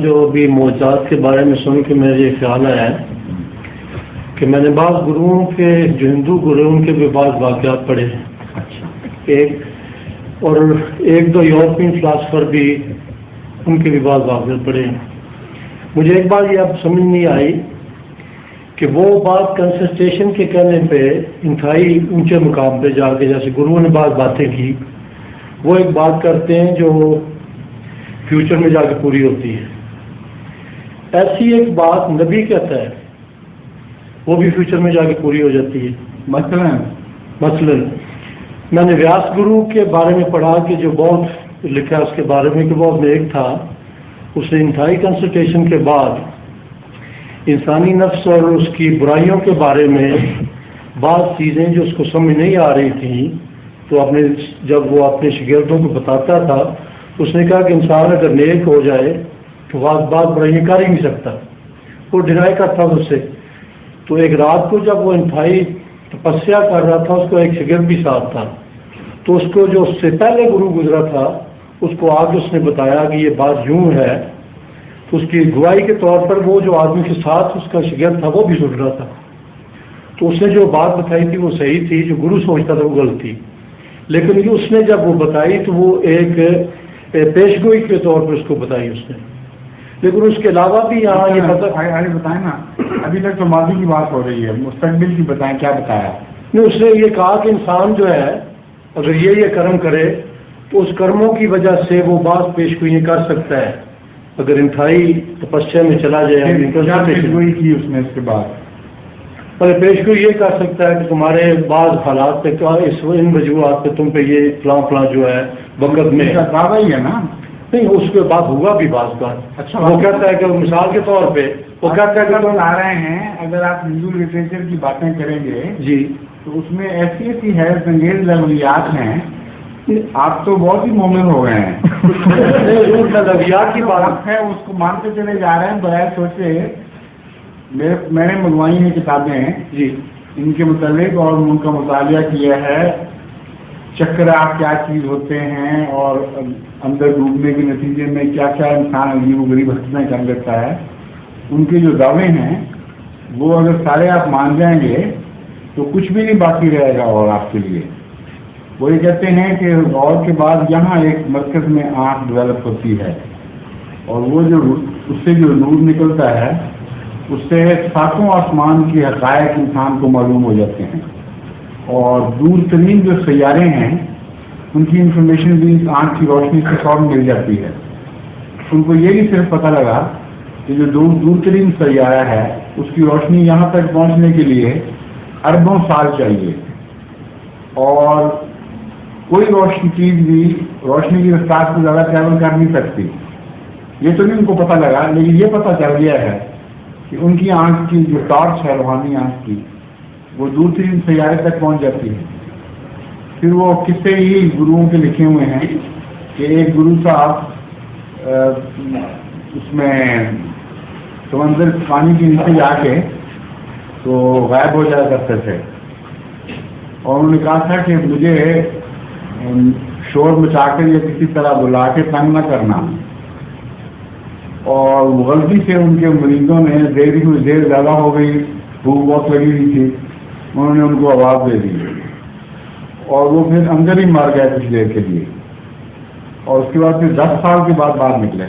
جو ابھی معجزات کے بارے میں سن کے میرے یہ خیال آیا ہے کہ میں نے بعض گروؤں کے جو ہندو گرو ان کے بھی بعض واقعات پڑھے ہیں. ایک دو یورپین فلاسفر بھی ان کے بھی بعض واقعات پڑھے ہیں. مجھے ایک بات یہ اب سمجھ نہیں آئی کہ وہ بات کنسنٹریشن کے کہنے پہ انتہائی اونچے مقام پہ جا کے جیسے گروؤں نے بعض باتیں کی وہ ایک بات کرتے ہیں جو فیوچر میں جا کے پوری ہوتی ہے. ایسی ایک بات نبی کہتا ہے وہ بھی فیوچر میں جا کے پوری ہو جاتی ہے. مثلا میں نے ویاس گرو کے بارے میں پڑھا کہ جو بہت لکھا اس کے بارے میں کہ بہت نیک تھا. اس نے انتہائی کنسنٹریشن کے بعد انسانی نفس اور اس کی برائیوں کے بارے میں بعض چیزیں جو اس کو سمجھ نہیں آ رہی تھیں تو جب وہ اپنے شاگردوں کو بتاتا تھا اس نے کہا کہ انسان اگر نیک ہو جائے تو بعض برائیاں کر ہی نہیں سکتا. وہ ڈینائی کرتا تھا اس سے. تو ایک رات کو جب وہ انتہائی تپسیا کر رہا تھا اس کو ایک شاگرد بھی ساتھ تھا تو اس کو جو اس سے پہلے گرو گزرا تھا اس کو آگے اس نے بتایا کہ یہ بات یوں ہے. تو اس کی گواہی کے طور پر وہ جو آدمی کے ساتھ اس کا شاگرد تھا وہ بھی سن رہا تھا. تو اس نے جو بات بتائی تھی وہ صحیح تھی. جو گرو سوچتا تھا وہ غلط تھی. لیکن اس نے جب وہ بتائی تو وہ ایک پیشگوئی کے طور پر اس کو بتائی اس نے. لیکن اس کے علاوہ بھی یہاں یہ آگے بتائیں نا. ابھی تک تو ماضی کی بات ہو رہی ہے, مستقبل کی بتائیں کیا بتایا. نہیں, اس نے یہ کہا کہ انسان جو ہے اگر یہ کرم کرے تو اس کرموں کی وجہ سے وہ بعض پیشگوئیاں کر سکتا ہے اگر انتہائی تپسیا میں چلا جائے. کیا پیشگوئی کی اس نے اس کے بعد؟ پیشگوئی یہ کر سکتا ہے کہ تمہارے بعض حالات پہ ان وجوہات پہ تم پہ یہ فلاں جو ہے وقت میں دعویٰ ہی ہے نا. نہیں, اس کے بعد ہوا بھی بعض بات. اچھا, وہ کہتا ہے کہ مثال کے طور پہ وہ کہتا ہے کہ تم آ رہے ہیں اگر آپ ہندو لٹریچر کی باتیں کریں گے جی تو اس میں ایسی ایسی حیرت انگیز لغویات ہیں. آپ تو بہت ہی مومن ہو گئے ہیں. لغویات کی بات ہے اس کو مانتے چلے جا رہے ہیں بغیر سوچے. میں نے منگوائی ہیں کتابیں جی ان کے متعلق اور ان کا مطالعہ کیا ہے. چکرا کیا چیز ہوتے ہیں اور اندر ڈوبنے کے نتیجے میں کیا کیا انسان عجیب و غریب حرکتیں کر لیتا ہے. ان کے جو دعوے ہیں وہ اگر سارے آپ مان جائیں گے تو کچھ بھی نہیں باقی رہے گا. اور آپ کے لیے وہ یہ کہتے ہیں کہ غور کے بعد یہاں ایک مرکز میں آنکھ ڈیولپ ہوتی ہے اور وہ جو اس سے جو نور نکلتا ہے اس سے ساتوں آسمان کے حقائق انسان کو معلوم ہو جاتے ہیں. اور دور ترین جو سیارے ہیں ان کی انفارمیشن بھی اس آنکھ کی روشنی سے فوراً مل جاتی ہے. ان کو یہ نہیں صرف پتہ لگا کہ جو دور ترین سیارہ ہے اس کی روشنی یہاں تک پہنچنے کے لیے اربوں سال چاہیے اور کوئی روشنی چیز بھی روشنی کی رفتار سے زیادہ ٹریول کر نہیں سکتی. یہ تو نہیں ان کو پتہ لگا, لیکن یہ پتہ چل گیا ہے کہ ان کی آنکھ کی جو ٹارچ ہے روحانی آنکھ کی وہ دور ترین سیارے تک پہنچ جاتی ہے. پھر وہ قصے ہی گروؤں کے لکھے ہوئے ہیں کہ ایک گرو صاحب اس میں سمندر پانی کے نیچے جا کے تو غائب ہو جایا کرتے تھے اور انہوں نے کہا تھا کہ مجھے شور مچا کر یا کسی طرح بلا کے تنگ نہ کرنا. اور غلطی سے ان کے مریضوں نے دیر زیادہ ہو گئی, بھوک بہت لگی ہوئی تھی, انہوں نے ان کو آواز دے دی اور وہ پھر اندر ہی مر گئے کچھ دیر کے لیے. اور اس کے بعد پھر 10 سال کے بعد باہر نکلے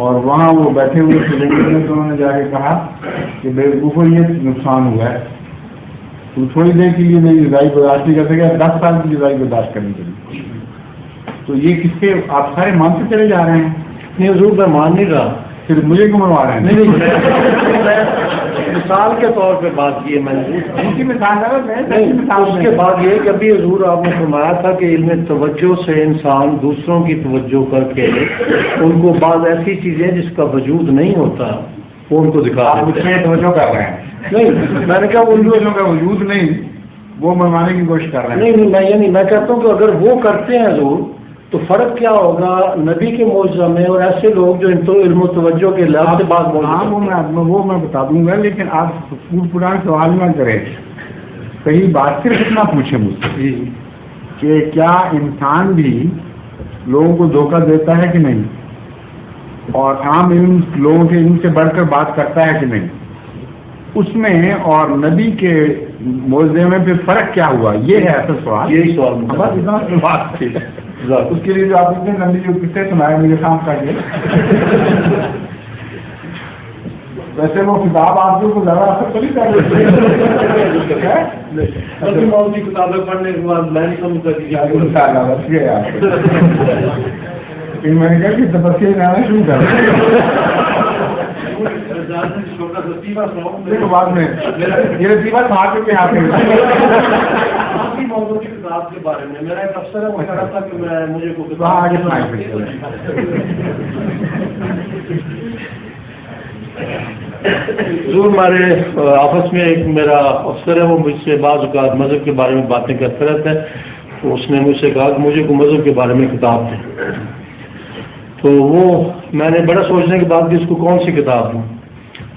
اور وہاں وہ بیٹھے ہوئے تھے تو انہوں نے جا کے کہا کہ بے وقوفو یہ نقصان ہوا ہے, تو تھوڑی دیر کے لیے میری جدائی برداشت نہیں کر سکے, 10 سال کی جدائی برداشت کرنی چاہیے. تو یہ کس سے آپ سارے مانتے چلے جا رہے ہیں. نہیں حضور میں مان نہیں رہا, پھر مجھے کیوں منوا رہے ہیں. نہیں مثال کے طور پہ بات کی ہے میں نے. ان کی مثال اس کے بعد یہ کہ ابھی حضور آپ نے فرمایا تھا کہ علم توجہ سے انسان دوسروں کی توجہ کر کے ان کو بعض ایسی چیزیں جس کا وجود نہیں ہوتا وہ ان کو دکھا توجہ کر رہے ہیں. نہیں میں نے کہا ان چیزوں کا وجود نہیں وہ منوانے کی کوشش کر رہے ہیں. نہیں میں کہتا ہوں کہ اگر وہ کرتے ہیں حضور تو فرق کیا ہوگا نبی کے معجزہ میں اور ایسے لوگ جو ان تو علم و توجہ کے لحاظ سے بات بول رہے ہیں. وہ میں بتا دوں گا, لیکن آپ پرانے سوال نہ کریں. صحیح بات صرف اتنا پوچھیں مجھ سے کہ کیا انسان بھی لوگوں کو دھوکہ دیتا ہے کہ نہیں. اور عام علم لوگوں کے علم سے بڑھ کر بات کرتا ہے کہ نہیں، اس میں اور نبی کے موضوع میں پھر فرق کیا ہوا؟ یہ ہے اصل سوال. یہی سوال بس اتنا بات تھی. اس کے لیے جو آپ اتنے لمبی جو قصے سنائے مجھے کام کریے. ویسے وہ کتاب آپ کو زیادہ اثر تو نہیں کر رہی کتابیں پڑھنے کے بعد میں نہیں سمجھتا کہ میں نے کہا کہ تبصرے جانا شروع کر بعد میں یہ رسیبہ تھا کے ہاتھ میں موضوع کی کتاب کے بارے میں میرا ایک افسر ہے وہ کہہ رہا تھا کہ میں مجھے کو آگے ضرور ہمارے آفس میں ایک میرا افسر ہے وہ مجھ سے بعض اوقات مذہب کے بارے میں باتیں کرتا رہتا ہے. تو اس نے مجھ سے کہا کہ مجھے کو مذہب کے بارے میں کتاب دیں. تو وہ میں نے بڑا سوچنے کے بعد کہ اس کو کون سی کتاب دوں.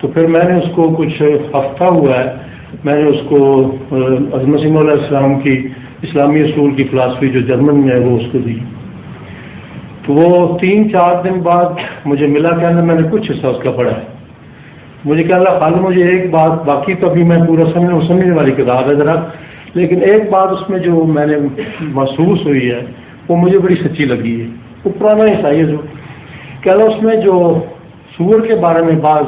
تو پھر میں نے اس کو کچھ ہفتہ ہوا ہے میں نے اس کو حضرت مسیح موعود علیہ السلام کی اسلامی اصول کی فلاسفی جو جرمن میں ہے وہ اس کو دی. تو وہ 3-4 دن بعد مجھے ملا کہ میں نے کچھ حصہ اس کا پڑھا ہے. مجھے کہا اللہ خالی مجھے ایک بات باقی تو ابھی میں پورا سمجھنے والی کتاب ہے ذرا، لیکن ایک بات اس میں جو میں نے محسوس ہوئی ہے وہ مجھے بڑی سچی لگی ہے. وہ پرانا عیسائی ہے جو کہ اللہ اس میں جو سور کے بارے میں بعض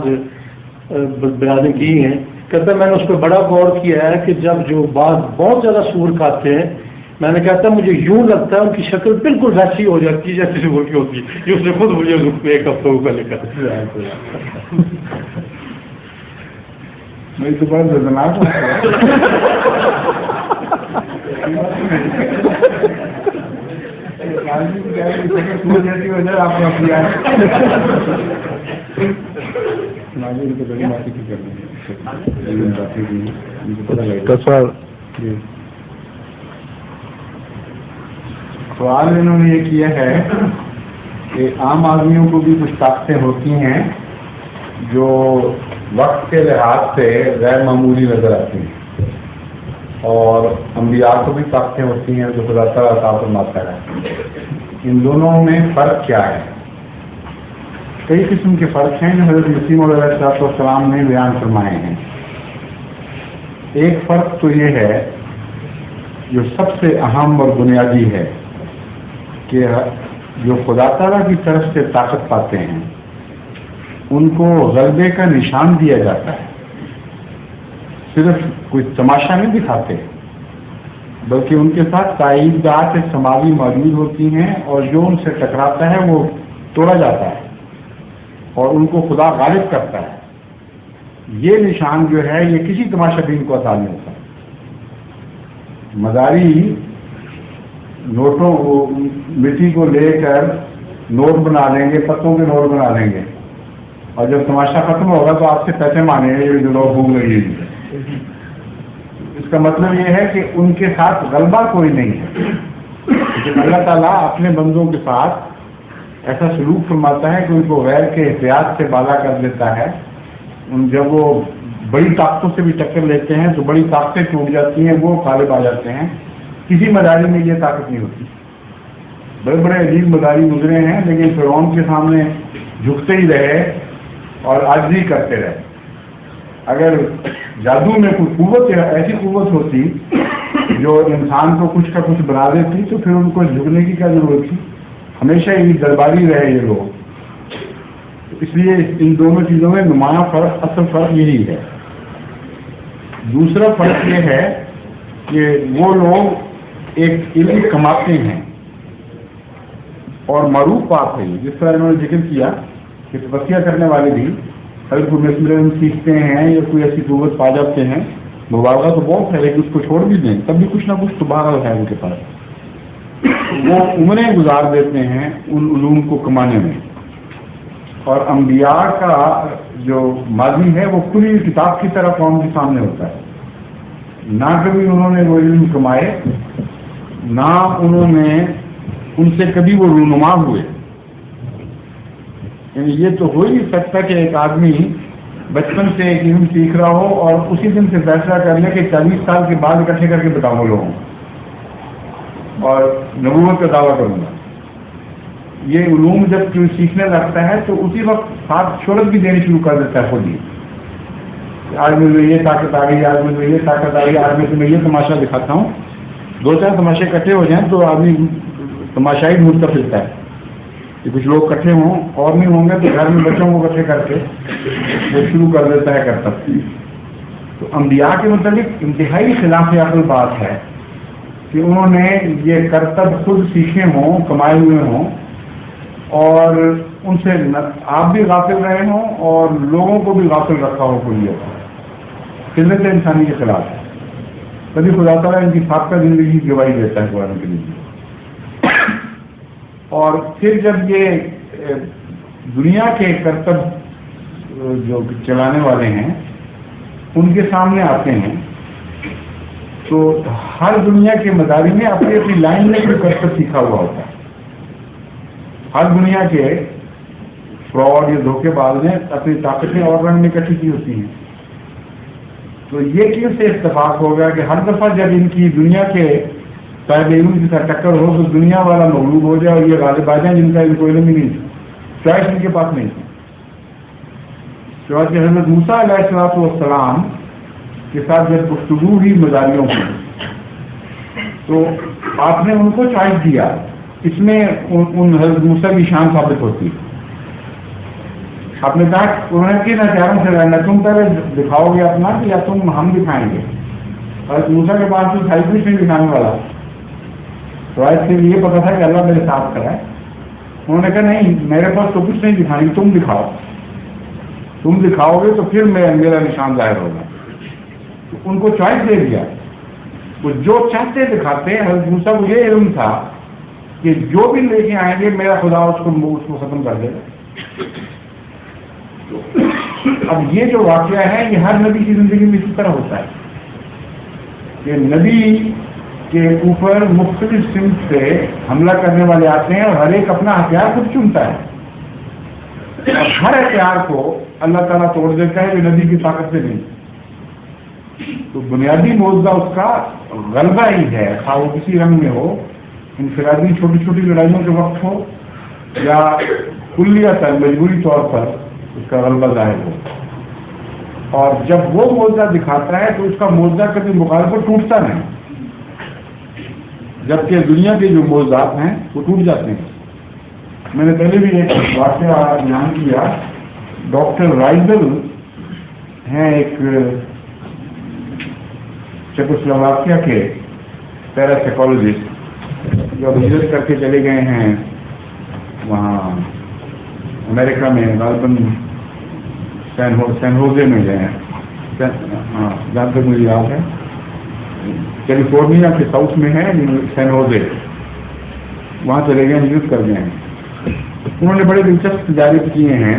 بیانیں کی ہیں، کہتا میں نے اس پہ بڑا غور کیا ہے کہ جب جو بعض بہت زیادہ سور کھاتے ہیں میں نے کہتا مجھے یوں لگتا ہے ان کی شکل بالکل ویسی ہو جاتی ہے جیسے سور کی ہوتی ہے. یہ اس نے خود مجھے ایک ہفتہ کا لکھا. میری تو بڑا دردناک سوال انہوں نے یہ کیا ہے کہ عام آدمیوں کو بھی کچھ طاقتیں ہوتی ہیں جو وقت کے لحاظ سے غیر معمولی نظر آتی ہیں، اور انبیاء کو بھی طاقتیں ہوتی ہیں جو خدا تعالیٰ عطا فرماتا ہے. ان دونوں میں فرق کیا ہے؟ کئی قسم کے فرق ہیں جو حضرت مسیح موعود علیہ السلام نے بیان فرمائے ہیں. ایک فرق تو یہ ہے جو سب سے اہم اور بنیادی ہے کہ جو خدا تعالیٰ کی طرف سے طاقت پاتے ہیں ان کو غلبے کا نشان دیا جاتا ہے. صرف کوئی تماشا نہیں دکھاتے بلکہ ان کے ساتھ تائیدات سماوی موجود ہوتی ہیں، اور جو ان سے ٹکراتا ہے وہ توڑا جاتا ہے اور ان کو خدا غالب کرتا ہے. یہ نشان جو ہے یہ کسی تماشا بین کو عطا نہیں ہوتا. مداری نوٹوں مٹی کو لے کر نوٹ بنا لیں گے، پتوں کے نوٹ بنا لیں گے، اور جب تماشا ختم ہوگا تو آپ سے پیسے مانگیں گے جو لوگ بھوک لگی ہے. اس کا مطلب یہ ہے کہ ان کے ساتھ غلبہ کوئی نہیں ہے. لیکن اللہ تعالیٰ اپنے بندوں کے ساتھ ایسا سلوک فرماتا ہے کہ ان کو غیر کے احتیاط سے بالا کر دیتا ہے. جب وہ بڑی طاقتوں سے بھی ٹکر لیتے ہیں تو بڑی طاقتیں ٹوٹ جاتی ہیں، وہ غالب آ جاتے ہیں. کسی مداری میں یہ طاقت نہیں ہوتی. بڑے بڑے عجیب مداری گزرے ہیں لیکن فرعون کے سامنے جھکتے ہی رہے اور عاجزی کرتے رہے. اگر جادو میں کوئی قوت ایسی قوت ہوتی جو انسان کو کچھ کا کچھ بنا دیتی تو پھر ان کو جھکنے کی کیا ضرورت تھی؟ ہمیشہ ہی درباری رہے یہ لوگ. اس لیے ان دونوں چیزوں میں نمایاں فرق، اصل فرق یہی ہے. دوسرا فرق یہ ہے کہ وہ لوگ ایک علم کماتے ہیں اور معروف بات ہے جس طرح انہوں نے ذکر کیا کہ تپسیا کرنے والے بھی اگر کوئی مسلم سیکھتے ہیں یا کوئی ایسی قوت پا جاتے ہیں، مبالغہ تو بہت ہے لیکن اس کو چھوڑ بھی دیں تب بھی کچھ نہ کچھ تو بہرحال ہے ان کے پاس. وہ عمریں گزار دیتے ہیں ان علوم کو کمانے میں. اور انبیاء کا جو ماضی ہے وہ کھلی کتاب کی طرح قوم کے سامنے ہوتا ہے. نہ کبھی انہوں نے وہ علم کمائے، نہ انہوں نے ان سے کبھی وہ رونما ہوئے. یعنی یہ تو ہو ہی نہیں سکتا کہ ایک آدمی بچپن سے ایک علم سیکھ رہا ہو اور اسی دن سے فیصلہ کر لے کہ 40 سال کے بعد اکٹھے کر کے بتاؤں لوگوں اور نبوت کا دعویٰ کروں گا. یہ علوم جب کوئی سیکھنے لگتا ہے تو اسی وقت ساتھ شہرت بھی دینی شروع کر دیتا ہے خود ہی. آج مجھے یہ طاقت آ گئی, آج مجھے یہ طاقت آ گئی, آج میں تمہیں یہ تماشا دکھاتا ہوں. 2-4 تماشے اکٹھے ہو جائیں تو آدمی تماشائی ڈھونڈتا پھرتا ہے کہ کچھ لوگ اکٹھے ہوں, اور نہیں ہوں گے تو گھر میں بچوں کو اکٹھے کر کے وہ شروع کر دیتا ہے کرتا. تو انبیاء کے متعلق انتہائی خلاف عقل بات ہے کہ انہوں نے یہ کرتب خود سیکھے ہوں, کمائے ہوئے ہوں, اور ان سے آپ بھی غافل رہے ہوں اور لوگوں کو بھی غافل رکھا ہو. کوئی فطرت انسانی کے خلاف ہے. کبھی خدا تعالیٰ ان کی سابقہ زندگی کی گواہی دیتا ہے قرآن کے لیے. اور پھر جب یہ دنیا کے کرتب جو چلانے والے ہیں ان کے سامنے آتے ہیں تو ہر دنیا کے مداری میں اپنی اپنی لائن میں کوئی کرتب سیکھا ہوا ہوتا ہے. ہر دنیا کے فراڈ یا دھوکے باز نے اپنی طاقتیں اور رنگ میں اکٹھی کی ہوتی ہیں. تو یہ کیوں سے اتفاق ہو گیا کہ ہر دفعہ جب ان کی دنیا کے طالب علم کے ساتھ ٹکر ہو تو دنیا والا مغلوب ہو جائے اور یہ غالب آ جائیں جن کا ان کو علم ہی نہیں تھا, چوائس ان کے پاس نہیں تھی. چوائس حضرت موسیٰ علیہ السلام کے ساتھ جب گفتگو ہوئی مداریوں کی تو آپ نے ان کو چوائس دیا. اس میں ان حضرت موسیٰ کی شان ثابت ہوتی ہے. آپ نے کہا انہوں نے کن ہتھیاروں سے لڑنا, تم پہلے دکھاؤ گے اپنا یا تم ہم دکھائیں گے. حضرت موسیٰ کے پاس تو سائز کچھ نہیں دکھانے والا, چوائس کے لیے پتا تھا کہ اللہ میرے ساتھ کھڑا ہے. انہوں نے کہا نہیں میرے پاس تو کچھ نہیں دکھانی, تم دکھاؤ. تم دکھاؤ گے تو پھر میرا نشان ظاہر ہوگا. تو ان کو چوائس دے دیا. وہ جو چاہتے دکھاتے. حضرت موسیٰ کو یہ علم تھا کہ جو بھی لے کے آئیں گے میرا خدا اس کو ختم کر دے گا. اب یہ جو واقعہ ہے یہ ہر نبی کی زندگی میں اسی طرح ہوتا ہے کہ نبی کے اوپر مختلف سمت سے حملہ کرنے والے آتے ہیں اور ہر ایک اپنا ہتھیار خود چنتا ہے. اور ہر ہتھیار کو اللہ تعالیٰ توڑ دیتا ہے جو نبی کی طاقت سے نہیں. تو بنیادی موضوع اس کا غلبہ ہی ہے, خواہ وہ کسی رنگ میں ہو, انفرادی چھوٹی چھوٹی لڑائیوں کے وقت ہو یا کلیہ مجبوری طور پر اس کا غلبہ ظاہر ہو. اور جب وہ موضوع دکھاتا ہے تو اس کا موضوع کبھی مقابلے پر ٹوٹتا نہیں, جبکہ دنیا کے جو موضوعات ہیں وہ ٹوٹ جاتے ہیں. میں نے پہلے بھی ایک واقعہ بیان کیا. ڈاکٹر رائزل ہیں ایک چیکوسلوواکیا کے پیراسائیکالوجسٹ جو ہجرت کر کے چلے گئے ہیں وہاں امریکہ میں, غالباً سین ہوزے میں گئے ہیں. ہاں جہاں تک مجھے یاد ہے کیلیفورنیا کے ساؤتھ میں ہے سین ہوزے, وہاں چلے گئے, ہجرت کر گئے ہیں. انہوں نے بڑے دلچسپ تجارب کیے ہیں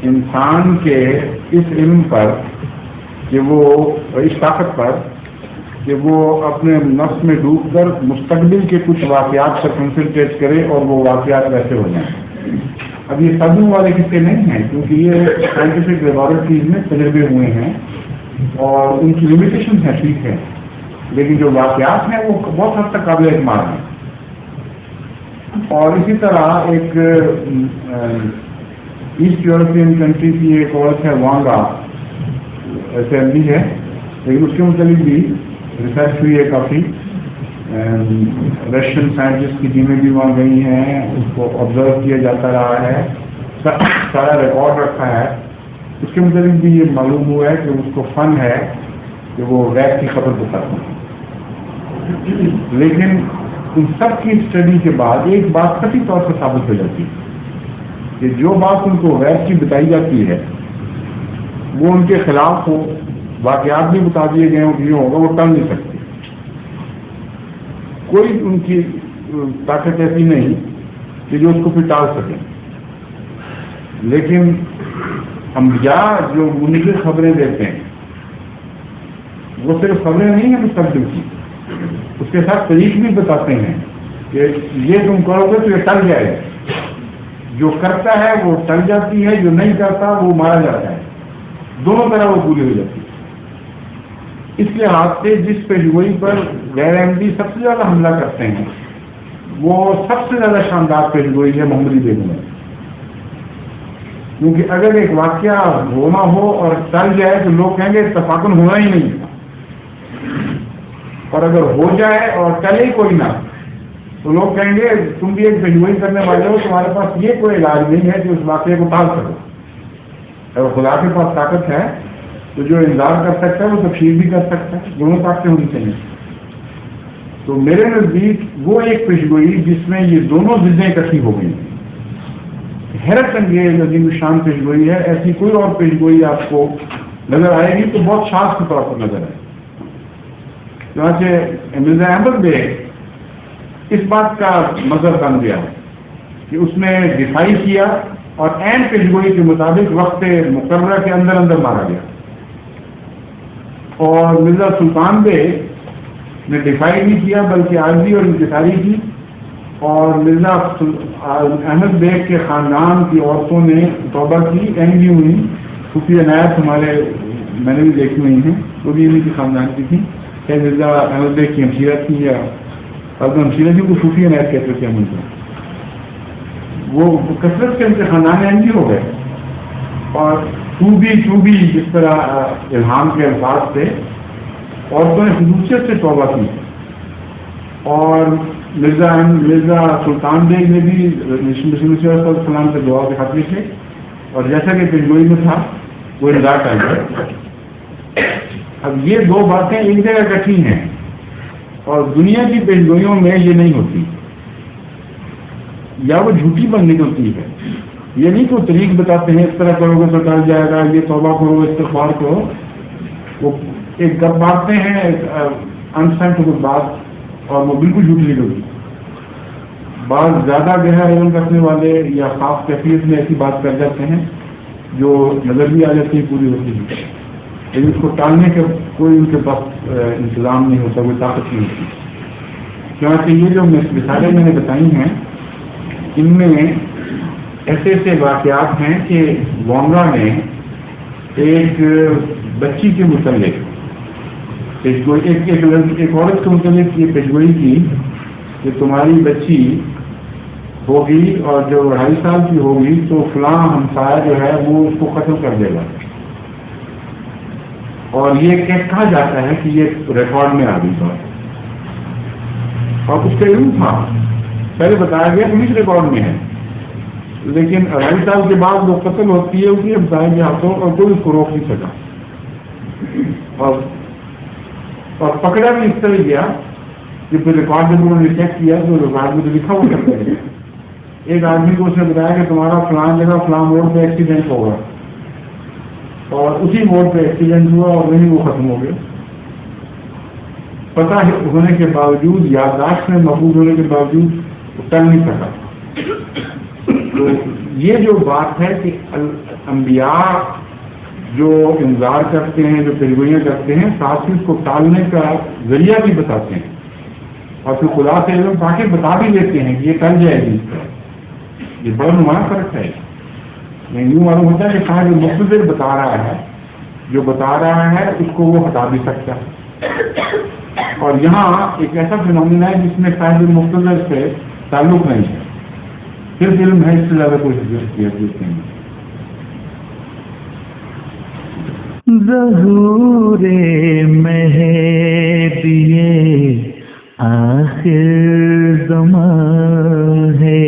انسان کے اس علم پر کہ وہ اس طاقت پر کہ وہ اپنے نفس میں ڈوب کر مستقبل کے کچھ واقعات پر کنسنٹریٹ کرے اور وہ واقعات ویسے ہو جائیں. اب یہ صدموں والے قصے نہیں ہیں کیونکہ یہ سائنٹیفک لیبارٹریز میں تجربے ہوئے ہیں اور ان کی لمیٹیشن ہیں, ٹھیک ہے, لیکن جو واقعات ہیں وہ بہت حد تک قابل اعتماد ہیں. اور اسی طرح ایک ایسٹ یورپین کنٹری کی ایک عورت ہے وانگا اسمبلی ہے, لیکن اس کے متعلق بھی ریسرچ ہوئی ہے کافی. رشین سائنٹسٹ کی ٹیمیں بھی وہاں گئی ہیں, اس کو آبزرو کیا جاتا رہا ہے, سارا ریکارڈ رکھا ہے. اس کے متعلق بھی یہ معلوم ہوا ہے کہ اس کو فن ہے کہ وہ غیب کی خبر بتاتے ہیں. لیکن ان سب کی اسٹڈی کے بعد ایک بات قطعی طور پر ثابت ہو جاتی ہے کہ جو بات ان کو غیب کی بتائی جاتی ہے وہ ان کے خلاف ہو, واقعات بھی بتا دیے گئے ہوں کہ یہ ہوگا, وہ ٹل نہیں سکتے. کوئی ان کی طاقت ایسی نہیں کہ جو اس کو پھر ٹال سکیں. لیکن انبیاء جو منکر خبریں دیتے ہیں وہ صرف خبریں نہیں ہیں مستقبل کی, اس کے ساتھ طریق بھی بتاتے ہیں کہ یہ تم کرو گے تو یہ ٹل جائے گا. جو کرتا ہے وہ ٹل جاتی ہے, جو نہیں کرتا وہ مارا جاتا ہے. دونوں طرح وہ پوری ہو جاتی ہے. اس لحاظ سے جس پیشگوئی پر غیر احمدی سب سے زیادہ حملہ کرتے ہیں وہ سب سے زیادہ شاندار پیشگوئی ہے محمدی بیگم ہے، کیونکہ اگر ایک واقعہ ہونا ہو اور چل جائے تو لوگ کہیں گے تفاقن ہونا ہی نہیں تھا، اور اگر ہو جائے اور چلے ہی کوئی نہ تو لوگ کہیں گے تم بھی ایک پیشگوئی کرنے والے ہو، تمہارے پاس یہ کوئی علاج نہیں ہے جو اس واقعے کو ٹال سکو۔ اگر خدا کے پاس طاقت ہے تو جو انذار کر سکتا ہے وہ تفصیل بھی کر سکتا ہے، دونوں طاقتیں ہونی چاہیے۔ تو میرے نزدیک وہ ایک پیشگوئی جس میں یہ دونوں ضدیں اکٹھی ہو گئی، حیرت انگیز عظیم الشان پیشگوئی ہے، ایسی کوئی اور پیشگوئی آپ کو نظر آئے گی تو بہت شاخ کے طور پر نظر آئے گی۔ چنانچہ مرزا احمد بیگ اس بات کا مظہر بن گیا کہ اس نے دفاعی کیا اور عین پیشگوئی کے مطابق وقت مقررہ کے اندر اندر مارا گیا، اور مرزا سلطان بیگ نے دفاعی نہیں کیا بلکہ عارضی اور انتصاری کی، اور مرزا احمد بیگ کے خاندان کی عورتوں نے توبہ کی، اہم ہوئی صوفی عنایت ہمارے میں نے بھی دیکھی ہوئی ہیں، وہ بھی انہیں کی خاندان کی تھی، چاہے مرزا احمد بیگ کی ہمشیرہ تھی یا ہمشیرہ تھی، وہ صوفی عنایت کہتے تھے ہم کو، وہ کثرت سے ان کے خاندان اہم ہو گئے، اور چوبی جس طرح الہام کے الفاظ تھے، عورتوں نے خصوصیت سے توبہ کی، اور مرزا سلطان بیگ نے بھی السلام سے دعا کے خط لکھے، اور جیسا کہ پیشگوئی میں تھا وہ انذار کر گئے۔ اب یہ دو باتیں ایک جگہ اکٹھی ہیں، اور دنیا کی پیشگوئیوں میں یہ نہیں ہوتی، یا وہ جھوٹی بننے کی ہوتی ہے، یہ نہیں کوئی طریق بتاتے ہیں اس طرح کرو گے تو ٹل جائے گا، یہ توبہ کرو استغفار کرو، وہ ایک گپ مارتے ہیں انسنٹ کچھ بات، اور وہ بالکل جھوٹ نہیں ہوتی۔ بعض زیادہ گہرا علم رکھنے والے یا خاص کیفیت میں ایسی بات کر جاتے ہیں جو نظر بھی آ جاتی ہے پوری ہوتی ہے، لیکن اس کو ٹالنے کا کوئی ان کے پاس انتظام نہیں ہوتا، کوئی طاقت نہیں ہوتی۔ چنانچہ یہ جو مثالیں میں نے بتائی ہیں ان میں ایسے ایسے واقعات ہیں کہ وانگا نے ایک بچی کے متعلق ایک عورت کے متعلق یہ پیشگوئی کی کہ تمہاری بچی ہوگی اور جو 2.5 سال کی ہوگی تو فلاں ہمسایہ جو ہے وہ اس کو قتل کر دے گا، اور یہ کہا جاتا ہے کہ یہ ریکارڈ میں آ گئی بات، اور اس کا علم تھا، پہلے بتایا گیا پولیس ریکارڈ میں ہے، لیکن 2.5 سال کے بعد وہ قتل ہوتی ہے اس کے ہمسایہ کے ہاتھوں، اور کوئی اس کو روک نہیں سکا، اور پکڑا بھی اس طرح گیا کہ پھر ریکارڈ جب انہوں نے چیک کیا تو ریکارڈ میں تو لکھا ہوا کرتا ہے، ایک آدمی کو اس نے بتایا کہ تمہارا فلاں جگہ فلاں موڑ پہ ایکسیڈنٹ ہوگا، اور اسی موڑ پہ ایکسیڈنٹ ہوا اور وہیں وہ ختم ہو گیا، پتہ ہونے کے باوجود، یادداشت میں محفوظ ہونے کے باوجود وہ ٹل نہیں سکا۔ تو یہ جو بات ہے کہ انبیاء جو انذار کرتے ہیں، جو پیشگوئیاں کرتے ہیں، ساتھ ہی اس کو ٹالنے کا ذریعہ بھی بتاتے ہیں، اور پھر خدا سے علم تاکہ بتا بھی دیتے ہیں کہ یہ ٹل جائے گی، یہ بڑا نمایاں فرق ہے۔ یوں معلوم ہوتا ہے کہ صاحب مختصر بتا رہا ہے، جو بتا رہا ہے اس کو وہ ہٹا بھی سکتا ہے، اور یہاں ایک ایسا فنومینا ہے جس میں صاحب مختصر سے تعلق نہیں ہے، صرف علم ہے، اس سے زیادہ کوئی حقیقت نہیں ہے۔ ظہور مہدی آخر زمان ہے،